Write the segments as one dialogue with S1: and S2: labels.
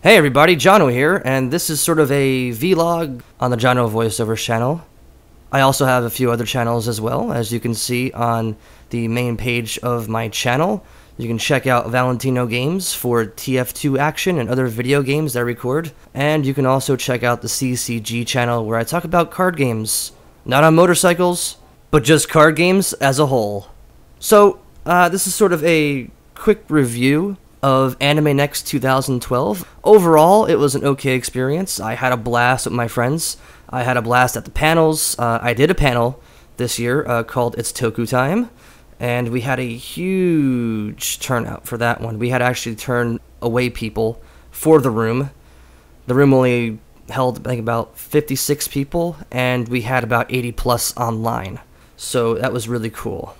S1: Hey everybody, Jono here, and this is sort of a vlog on the Jono Voiceovers channel. I also have a few other channels as well, as you can see on the main page of my channel. You can check out Valentino Games for TF2 action and other video games that I record, and you can also check out the CCG channel where I talk about card games. Not on motorcycles, but just card games as a whole. So, this is sort of a quick review of AnimeNEXT 2012. Overall, it was an okay experience. I had a blast with my friends. I had a blast at the panels. I did a panel this year called It's Toku Time, and we had a huge turnout for that one. We had to actually turn away people for the room. The room only held, I think, about 56 people, and we had about 80 plus online. So that was really cool.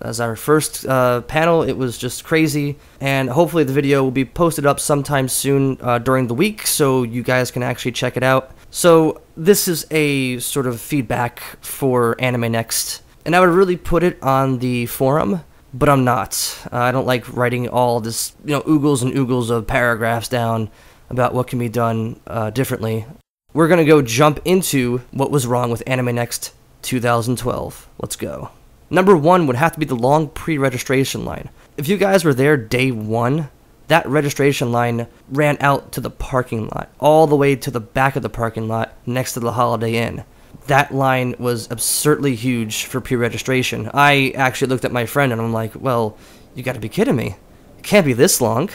S1: As our first panel, it was just crazy, and hopefully the video will be posted up sometime soon during the week, so you guys can actually check it out. So this is a sort of feedback for AnimeNEXT, and I would really put it on the forum, but I'm not. I don't like writing all this, oogles and oogles of paragraphs down about what can be done differently. We're gonna go jump into what was wrong with AnimeNEXT 2012. Let's go. Number one would have to be the long pre-registration line. If you guys were there day one, that registration line ran out to the parking lot, all the way to the back of the parking lot next to the Holiday Inn. That line was absurdly huge for pre-registration. I actually looked at my friend and I'm like, well, you gotta be kidding me. It can't be this long.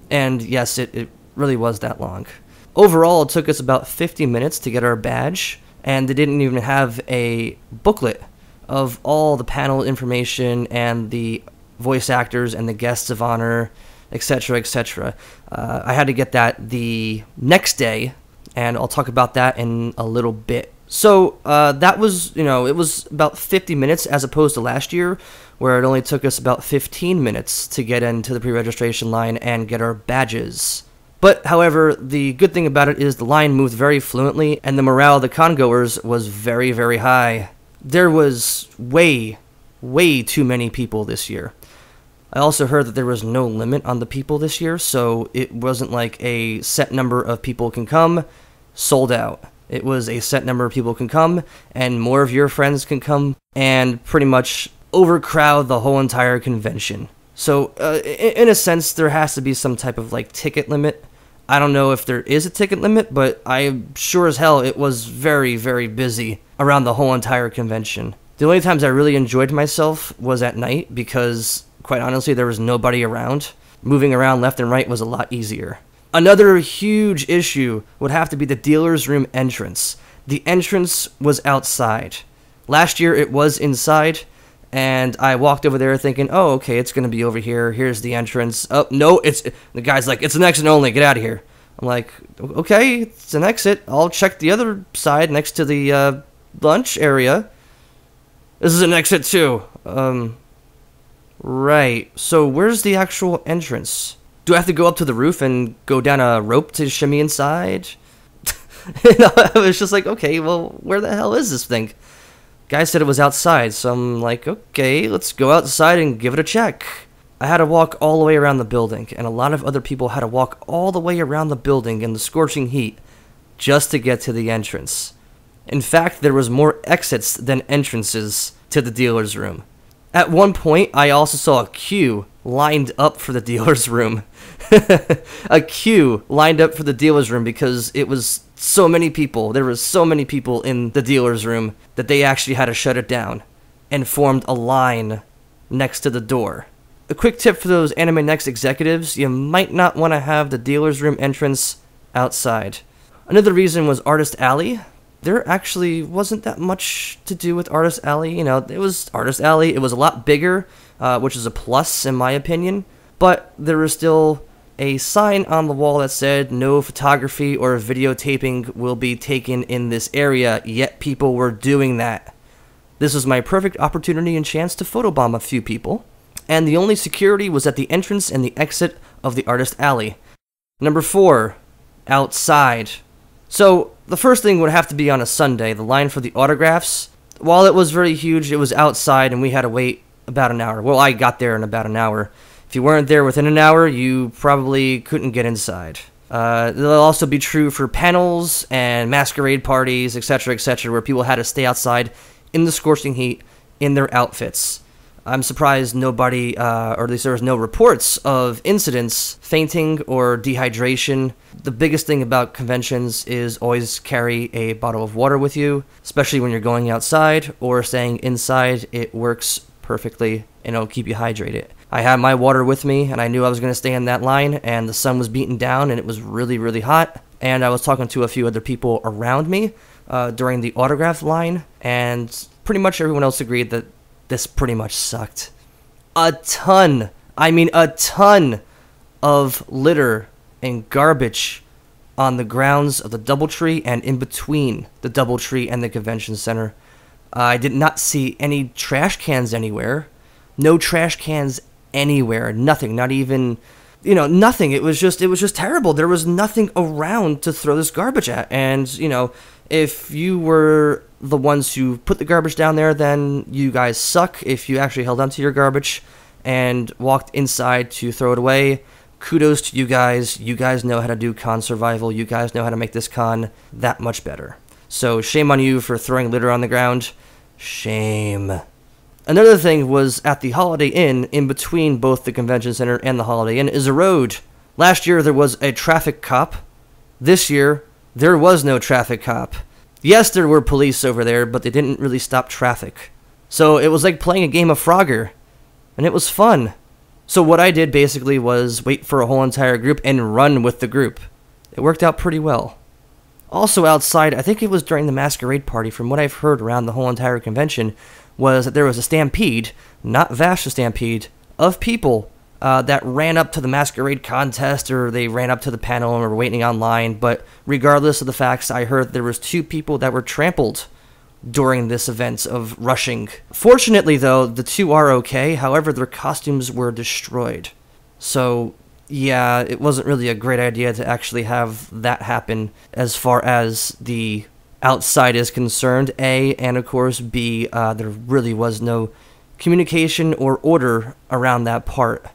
S1: And yes, it really was that long. Overall, it took us about 50 minutes to get our badge, and they didn't even have a booklet of all the panel information and the voice actors and the guests of honor, etc., etc. I had to get that the next day, and I'll talk about that in a little bit. So that was, it was about 50 minutes as opposed to last year, where it only took us about 15 minutes to get into the pre-registration line and get our badges. But, however, the good thing about it is the line moved very fluently, and the morale of the congoers was very, very high. There was way too many people this year. I also heard that there was no limit on the people this year, so it wasn't like a set number of people can come, sold out. It was a set number of people can come, and more of your friends can come, and pretty much overcrowd the whole entire convention. So, in a sense, there has to be some type of, ticket limit. I don't know if there is a ticket limit, but I'm sure as hell it was very, very busy around the whole entire convention. The only times I really enjoyed myself was at night because, quite honestly, there was nobody around. Moving around left and right was a lot easier. Another huge issue would have to be the dealer's room entrance. The entrance was outside. Last year it was inside, and I walked over there thinking, oh, okay, it's going to be over here. Here's the entrance. Oh, no, the guy's like, it's an exit only. Get out of here. I'm like, okay, it's an exit. I'll check the other side next to the lunch area. This is an exit too. Right. So where's the actual entrance? Do I have to go up to the roof and go down a rope to shimmy inside? I was just like, okay, well, where the hell is this thing? Guy said it was outside, so I'm like, okay, let's go outside and give it a check. I had to walk all the way around the building, and a lot of other people had to walk all the way around the building in the scorching heat just to get to the entrance. In fact, there was more exits than entrances to the dealer's room. At one point, I also saw a queue lined up for the dealer's room. A queue lined up for the dealer's room because it was so many people. There were so many people in the dealer's room that they actually had to shut it down and formed a line next to the door. A quick tip for those AnimeNEXT executives, you might not want to have the dealer's room entrance outside. Another reason was Artist Alley. There actually wasn't that much to do with Artist Alley. It was Artist Alley. It was a lot bigger, which is a plus in my opinion. But there was still a sign on the wall that said no photography or videotaping will be taken in this area, yet people were doing that. This was my perfect opportunity and chance to photobomb a few people. And the only security was at the entrance and the exit of the Artist Alley. Number 4, outside. So, the first thing would have to be on a Sunday, the line for the autographs. While it was very huge, it was outside and we had to wait about an hour. Well, I got there in about an hour. If you weren't there within an hour, you probably couldn't get inside. It'll also be true for panels and masquerade parties, etc., where people had to stay outside in the scorching heat in their outfits. I'm surprised nobody, or at least there was no reports of incidents, fainting or dehydration. The biggest thing about conventions is always carry a bottle of water with you, especially when you're going outside or staying inside. It works perfectly and it'll keep you hydrated. I had my water with me and I knew I was going to stay in that line, and the sun was beating down and it was really, really hot. And I was talking to a few other people around me during the autograph line, and pretty much everyone else agreed that this pretty much sucked. A ton, I mean a ton of litter and garbage on the grounds of the DoubleTree and in between the DoubleTree and the convention center. I did not see any trash cans anywhere. No trash cans anywhere. Nothing. Not even, nothing. It was just terrible. There was nothing around to throw this garbage at. And, if you were the ones who put the garbage down there, then you guys suck. If you actually held onto your garbage and walked inside to throw it away, kudos to you guys. You guys know how to do con survival. You guys know how to make this con that much better. So shame on you for throwing litter on the ground. Shame. Another thing was at the Holiday Inn, in between both the convention center and the Holiday Inn, is a road. Last year there was a traffic cop. This year, there was no traffic cop. Yes, there were police over there, but they didn't really stop traffic. So it was like playing a game of Frogger, and it was fun. So what I did basically was wait for a whole entire group and run with the group. It worked out pretty well. Also outside, I think it was during the masquerade party, from what I've heard around the whole entire convention, was that there was a stampede, not vast a stampede, of people that ran up to the masquerade contest, or they ran up to the panel and were waiting online. But regardless of the facts, I heard there was 2 people that were trampled during this event of rushing. Fortunately, though, the 2 are okay. However, their costumes were destroyed. So, yeah, it wasn't really a great idea to actually have that happen as far as the outside is concerned, A, and of course, B, there really was no communication or order around that part.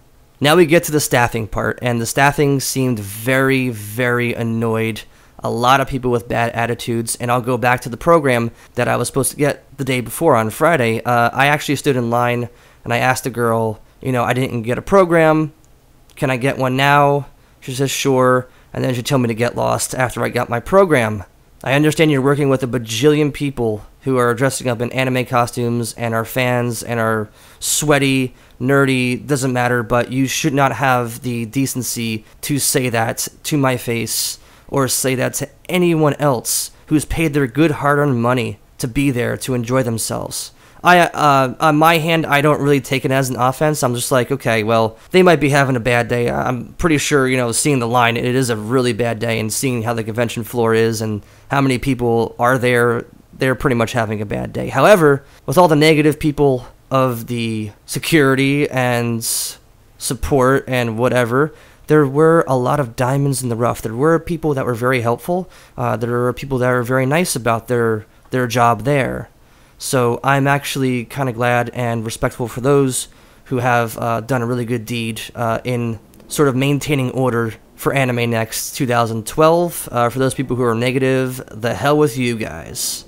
S1: Now we get to the staffing part, and the staffing seemed very, very annoyed. A lot of people with bad attitudes, and I'll go back to the program that I was supposed to get the day before on Friday. I actually stood in line, and I asked the girl, I didn't get a program. Can I get one now? She says, sure, and then she told me to get lost after I got my program. I understand you're working with a bajillion people who are dressing up in anime costumes and are fans and are sweaty, nerdy, doesn't matter, but you should not have the decency to say that to my face or say that to anyone else who's paid their good hard-earned money to be there to enjoy themselves. On my hand, I don't really take it as an offense. I'm just like, okay, well, they might be having a bad day. I'm pretty sure, seeing the line, it is a really bad day, and seeing how the convention floor is and how many people are there, they're pretty much having a bad day. However, with all the negative people of the security and support and whatever, there were a lot of diamonds in the rough. There were people that were very helpful. There were people that were very nice about their job there. So I'm actually kind of glad and respectful for those who have done a really good deed in sort of maintaining order for AnimeNEXT 2012. For those people who are negative, the hell with you guys.